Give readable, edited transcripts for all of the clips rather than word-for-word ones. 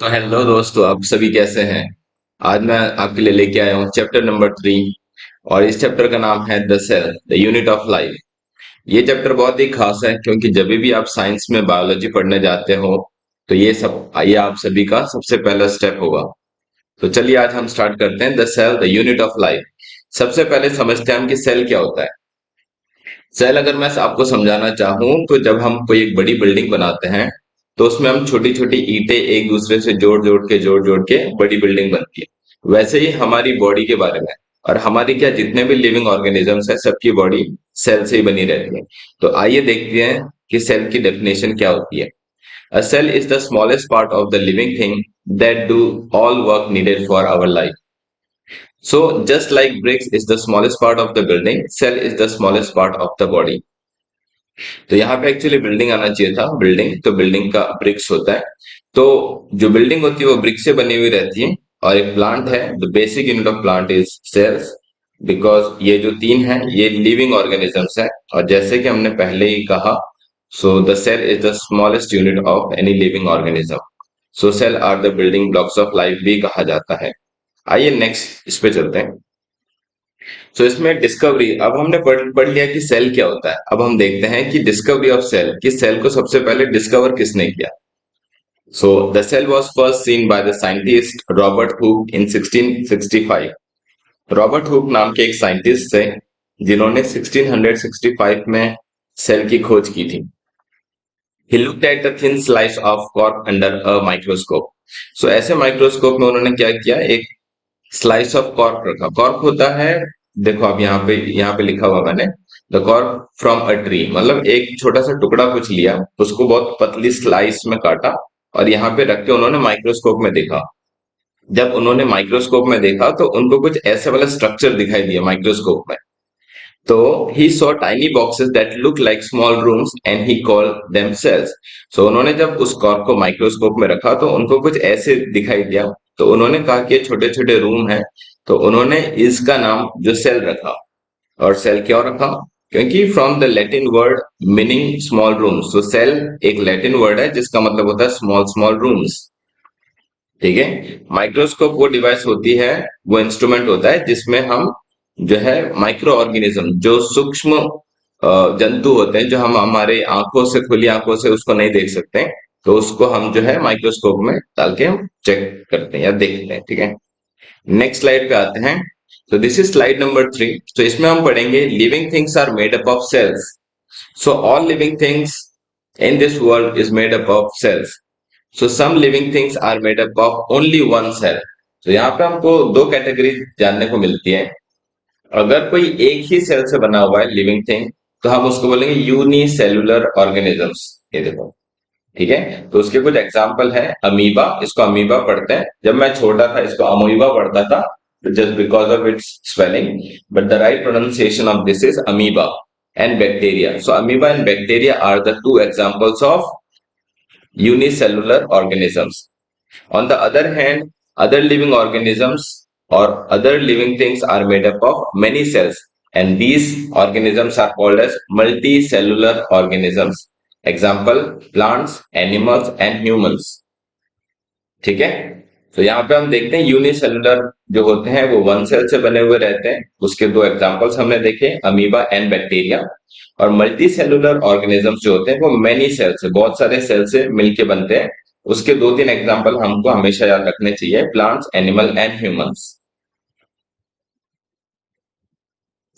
तो हेलो दोस्तों, आप सभी कैसे हैं। आज मैं आपके लिए लेके आया हूँ चैप्टर नंबर 3। और इस चैप्टर का नाम है the cell the unit of life. ये चैप्टर बहुत ही खास है क्योंकि जब भी आप साइंस में बायोलॉजी पढ़ने जाते हो तो ये आप सभी का सबसे पहला स्टेप होगा। तो चलिए आज हम स्टार्ट करते हैं the cell the unit of life. सबसे पहले समझते हैं हम कि सेल क्या होता है। सेल अगर मैं आपको समझाना चाहूँ तो जब हम कोई एक बड़ी बिल्डिंग बनाते हैं तो उसमें हम छोटी छोटी ईंटें एक दूसरे से जोड़ जोड़ के बड़ी बिल्डिंग बनती है। वैसे ही हमारी बॉडी के बारे में और हमारी क्या जितने भी लिविंग ऑर्गेनिजम्स है सबकी बॉडी सेल से ही बनी रहती है। तो आइए देखते हैं कि सेल की डेफिनेशन क्या होती है। A cell is the smallest part of the living thing that do all work needed for our life. So just like bricks is the smallest part of the building, cell is the smallest part of the body. तो यहाँ पे actually building आना चाहिए था, building तो building का BRICS होता है। तो जो बिल्डिंग होती है वो ब्रिक्स से बनी हुई रहती है। और एक प्लांट है, the basic unit of plant is cells. Because ये जो तीन है ये लिविंग ऑर्गेनिजम्स है। और जैसे कि हमने पहले ही कहा, so the cell is the smallest unit of any living organism. So cell are the building blocks of life भी कहा जाता है। आइए नेक्स्ट इस पे चलते हैं। सो इसमें डिस्कवरी, अब हमने पढ़ लिया कि सेल क्या होता है। अब हम देखते हैं कि डिस्कवरी ऑफ सेल, कि सेल को सबसे पहले डिस्कवर किसने किया। So the cell was first seen by the scientist Robert Hooke in 1665। Robert Hooke नाम के एक साइंटिस्ट थे जिन्होंने 1665 में सेल की खोज की थी। He looked at the thin slice of cork under a microscope. सो ऐसे माइक्रोस्कोप में उन्होंने क्या किया, एक स्लाइस ऑफ कॉर्क रखा। कॉर्क होता है, देखो आप यहाँ पे लिखा हुआ मैंने, the cork from a tree, मतलब एक छोटा सा टुकड़ा कुछ लिया, उसको बहुत पतली स्लाइस में काटा और यहाँ पे रख के उन्होंने माइक्रोस्कोप में देखा। जब उन्होंने माइक्रोस्कोप में देखा तो उनको कुछ ऐसे वाला स्ट्रक्चर दिखाई दिया माइक्रोस्कोप में। तो he saw tiny boxes that looked like small rooms and he called them cells. So उन्होंने जब उस कॉर्क को माइक्रोस्कोप में रखा तो उनको कुछ ऐसे दिखाई दिया, तो उन्होंने कहा कि ये छोटे छोटे रूम हैं। तो उन्होंने इसका नाम जो सेल रखा। और सेल क्यों रखा, क्योंकि from the Latin word meaning small rooms, तो सेल एक लैटिन वर्ड है जिसका मतलब होता है स्मॉल स्मॉल रूम्स। ठीक है। माइक्रोस्कोप वो डिवाइस होती है, वो इंस्ट्रूमेंट होता है जिसमें हम जो है माइक्रो ऑर्गेनिज्म, जो सूक्ष्म जंतु होते हैं, जो हम हमारे आंखों से, खुली आंखों से उसको नहीं देख सकते, तो उसको हम जो है माइक्रोस्कोप में डाल के हम चेक करते हैं या देखते हैं। ठीक है। नेक्स्ट स्लाइड पे आते हैं। तो दिस इज स्लाइड नंबर 3। तो इसमें हम पढ़ेंगे living things are made up of cells. So all living things in this world is made up of cells. So some living things are made up of only one cell. तो यहाँ पे हमको दो category जानने को मिलती है। अगर कोई एक ही सेल से बना हुआ है लिविंग थिंग तो हम उसको बोलेंगे यूनिसेलुलर ऑर्गेनिजम्स। ये देखो, ठीक है। तो उसके कुछ एग्जांपल है, अमीबा, इसको अमीबा पढ़ते हैं। जब मैं छोटा था इसको अमीबा पढ़ता था, just because of its spelling, but the right pronunciation of this is amoeba. And bacteria, so amoeba and bacteria are the two examples of unicellular organisms. On the other hand, other living organisms or other living things are made up of many cells, and these organisms are called as multicellular organisms. Example, plants, animals and humans. ठीक है। तो यहाँ पे हम देखते हैं unicellular जो होते हैं वो वन सेल से बने हुए रहते हैं। उसके दो एग्जांपल्स हमने देखे, अमीबा एंड बैक्टीरिया। और मल्टी सेलुलर ऑर्गेनिजम्स जो होते हैं वो मेनी सेल से, बहुत सारे सेल से मिलके बनते हैं। उसके दो तीन एग्जांपल हमको हमेशा याद रखने चाहिए, plants, animal and humans.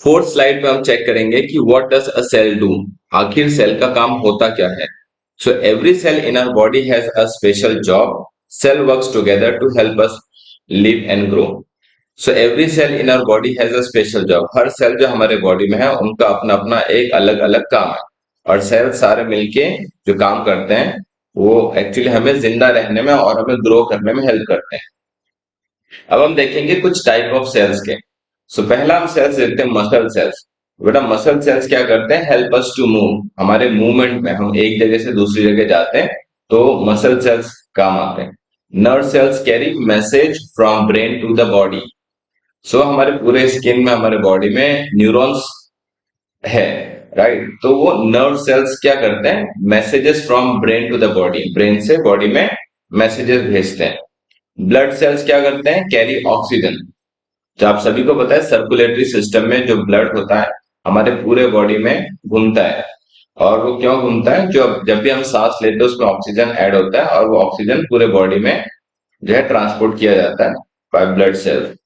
Fourth slide में हम चेक करेंगे कि what does a cell do, आखिर सेल का काम होता क्या है। So every cell in our body has a special job. Cell works together to help us live and grow. So every cell in our body has a special job. हर cell जो हमारे body में है उनका अपना अपना एक अलग अलग काम है। और सेल सारे मिलके जो काम करते हैं वो एक्चुअली हमें जिंदा रहने में और हमें ग्रो करने में हेल्प करते हैं। अब हम देखेंगे कुछ टाइप ऑफ सेल्स के। सो पहला हम सेल्स देखते हैं मसल सेल्स। बेटा मसल सेल्स क्या करते हैं, हेल्प अस टू मूव, हमारे मूवमेंट में, हम एक जगह से दूसरी जगह जाते हैं तो मसल सेल्स काम आते हैं। Nerve cells carry message from brain to the body. So हमारे पूरे स्किन में, हमारे बॉडी में न्यूरॉन्स है, राइट। तो वो नर्व सेल्स क्या करते हैं, messages from brain to the body, brain से बॉडी में मैसेजेस भेजते हैं। ब्लड सेल्स क्या करते हैं? Carry oxygen. तो आप सभी को पता है सर्कुलेटरी सिस्टम में जो ब्लड होता है हमारे पूरे बॉडी में घूमता है। और वो क्यों घूमता है? जो जब भी हम सांस लेते हैं उसमें ऑक्सीजन ऐड होता है और वो ऑक्सीजन पूरे बॉडी में जो है ट्रांसपोर्ट किया जाता है बाय ब्लड सेल्स।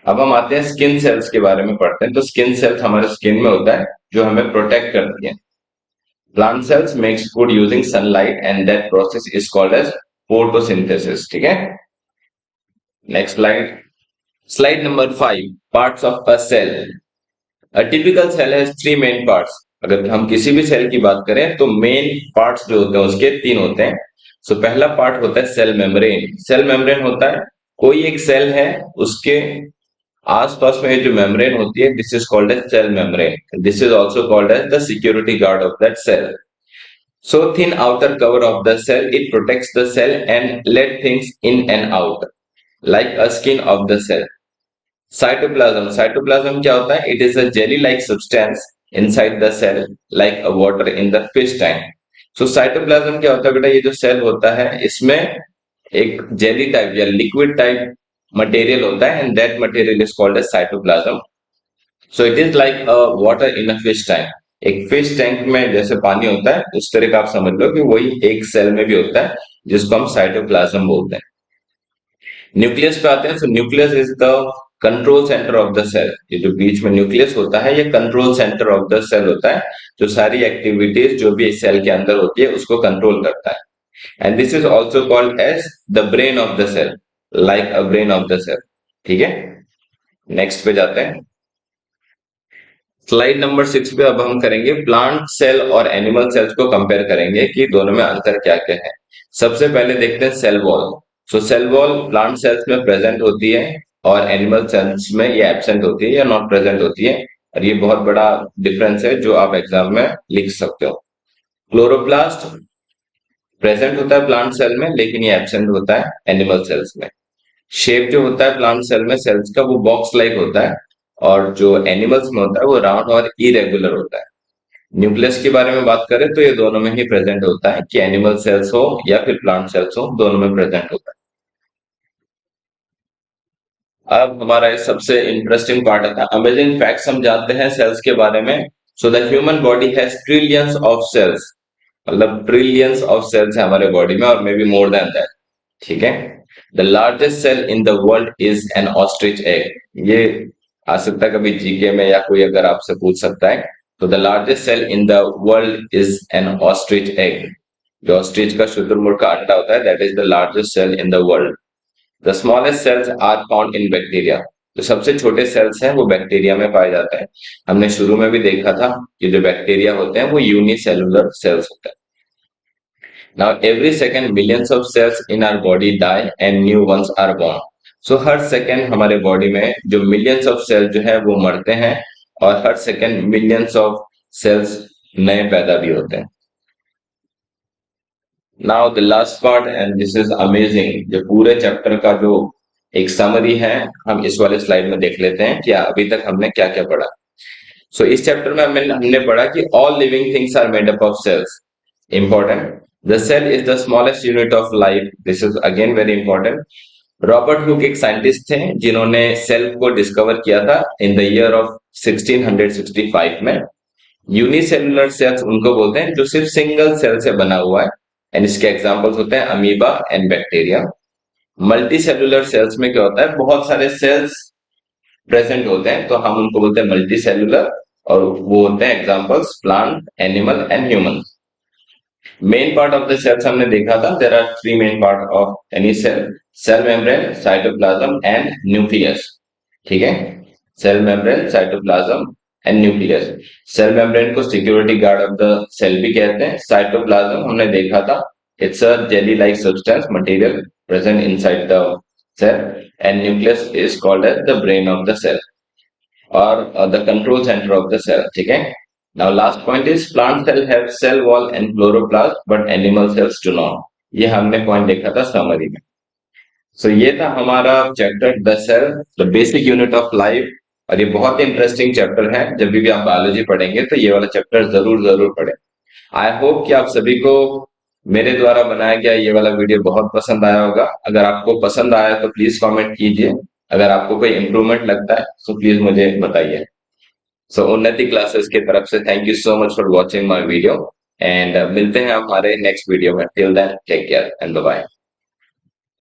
अब हम आते हैं स्किन सेल्स के बारे में पढ़ते हैं। तो स्किन सेल्स हमारे स्किन में होता है जो हमें प्रोटेक्ट करती है। Plant cells makes food using sunlight and that process is called as photosynthesis. ठीक है, next slide. Slide number 5, parts of a cell. A typical cell has three main parts. अगर हम किसी भी सेल की बात करें तो मेन पार्ट्स जो होते हैं उसके तीन होते हैं। सो पहला पार्ट होता है सेल मेम्ब्रेन। सेल मेम्ब्रेन होता है कोई एक सेल है उसके आसपास में जो मेम्ब्रेन होती है, this is called as cell membrane. This is also called as the security guard of that cell. So thin outer cover of the cell, it protects the cell and let things in and out, like a skin of the cell. Cytoplasm. Cytoplasm क्या होता है? It is a jelly-like substance inside the cell, like a water in the fish tank. So cytoplasm क्या होता है बेटा? ये जो cell होता है इसमें एक jelly type or liquid type material होता है and that material is called as cytoplasm. So it is like a water in a fish tank. एक फिश टैंक में जैसे पानी होता है उस तरह का आप समझ लो कि वही एक सेल में भी होता है जिसको हम साइटोप्लाज्म बोलते हैं। न्यूक्लियस पे आते हैं। So nucleus is the control centre of the cell. ये जो बीच में न्यूक्लियस होता है ये control centre of the cell होता है, जो सारी एक्टिविटीज जो भी सेल के अंदर होती है उसको कंट्रोल करता है। And this is also called as the brain of the cell, like a brain of the cell. ठीक है, नेक्स्ट पे जाते हैं। स्लाइड नंबर 6 पे अब हम करेंगे प्लांट सेल और एनिमल सेल्स को कंपेयर करेंगे कि दोनों में अंतर क्या क्या है। सबसे पहले देखते हैं सेल वॉल। सो सेल वॉल प्लांट सेल्स में प्रेजेंट होती है और एनिमल सेल्स में ये एब्सेंट होती है या नॉट प्रेजेंट होती है। और ये बहुत बड़ा डिफरेंस है जो आप एग्जाम में लिख सकते हो। क्लोरोप्लास्ट प्रेजेंट होता है प्लांट सेल में लेकिन ये एब्सेंट होता है एनिमल सेल्स में। शेप जो होता है प्लांट सेल में सेल्स का वो बॉक्स लाइक होता है और जो एनिमल्स में होता है वो राउंड और इरेगुलर होता है। न्यूक्लियस के बारे में बात करें तो ये दोनों में ही प्रेजेंट होता है, कि एनिमल सेल्स हो या फिर प्लांट सेल्स हो, दोनों में प्रेजेंट होता है। अब हमारा इस सबसे इंटरेस्टिंग पार्ट आता है अमेजिंग फैक्ट्स। हम जानते हैं सेल्स के बारे में। So the human body has trillions of cells. मतलब ट्रिलियंस ऑफ सेल्स है हमारे बॉडी में और maybe more than that. ठीक है, the largest cell in the world is an ostrich egg. ये आ सकता है कभी जीके में या कोई अगर आपसे पूछ सकता है। तो the largest cell in the world is an ostrich egg. जो ऑस्ट्रिच का शुतुरमुर्ग का अंडा होता है that is the largest cell in the world. The smallest cells are found in bacteria. जो सबसे छोटे सेल्स हैं वो बैक्टीरिया में पाए जाते हैं। हमने शुरू में भी देखा था कि जो बैक्टीरिया होते हैं वो यूनिसेलुलर सेल्स होते हैं। Now every second millions of cells in our body die and new ones are born. So her second हमारे बॉडी में जो मिलियंस ऑफ सेल जो है वो मरते हैं और हर सेकेंड मिलियंस ऑफ सेल्स नए पैदा भी होते हैं। Now the last part and this is amazing. जो पूरे चैप्टर का जो एक समरी है हम इस वाले स्लाइड में देख लेते हैं कि अभी तक हमने क्या क्या पढ़ा। सो इस चैप्टर में हमने पढ़ा कि all living things are made up of cells. Important. The cell is the smallest unit of life. This is again very important. Robert Hooke एक साइंटिस्ट थे जिन्होंने सेल को डिस्कवर किया था इन द ईयर ऑफ 1665 में। Unicellular sales उनको बोलते हैं जो सिर्फ सिंगल सेल से बना हुआ है एंड इसके एग्जांपल्स होते हैं amoeba and bacteria. Multi cellular cells में क्या होता है, बहुत सारे सेल्स प्रेजेंट होते हैं तो हम उनको बोलते हैं मल्टी सेलुलर और वो होते हैं examples plant, animal and human. Main part of the cells हमने देखा था। There are three main part of any cell: cell membrane, cytoplasm and nucleus. ठीक है, cell membrane, cytoplasm and nucleus. Cell membrane को security guard of the cell भी कहते हैं। Cytoplasm हमने देखा था, it's a jelly like substance material present inside the cell and nucleus is called as the brain of the cell और the control centre of the cell. ठीक है, now last point is plant cell have cell wall and chloroplast but animal cells do not. ये हमने point देखा था summary में। सो ये था हमारा chapter the cell, the basic unit of life. और ये बहुत ही इंटरेस्टिंग चैप्टर है। जब भी आप बायोलॉजी पढ़ेंगे तो ये वाला चैप्टर जरूर जरूर पढ़ें। आई होप कि आप सभी को मेरे द्वारा बनाया गया ये वाला वीडियो बहुत पसंद आया होगा। अगर आपको पसंद आया तो प्लीज कमेंट कीजिए। अगर आपको कोई इम्प्रूवमेंट लगता है तो प्लीज मुझे बताइए। सो उन्नति क्लासेस की तरफ से thank you so much for watching my video, and मिलते हैं हमारे नेक्स्ट वीडियो में। Till then take care and bye bye.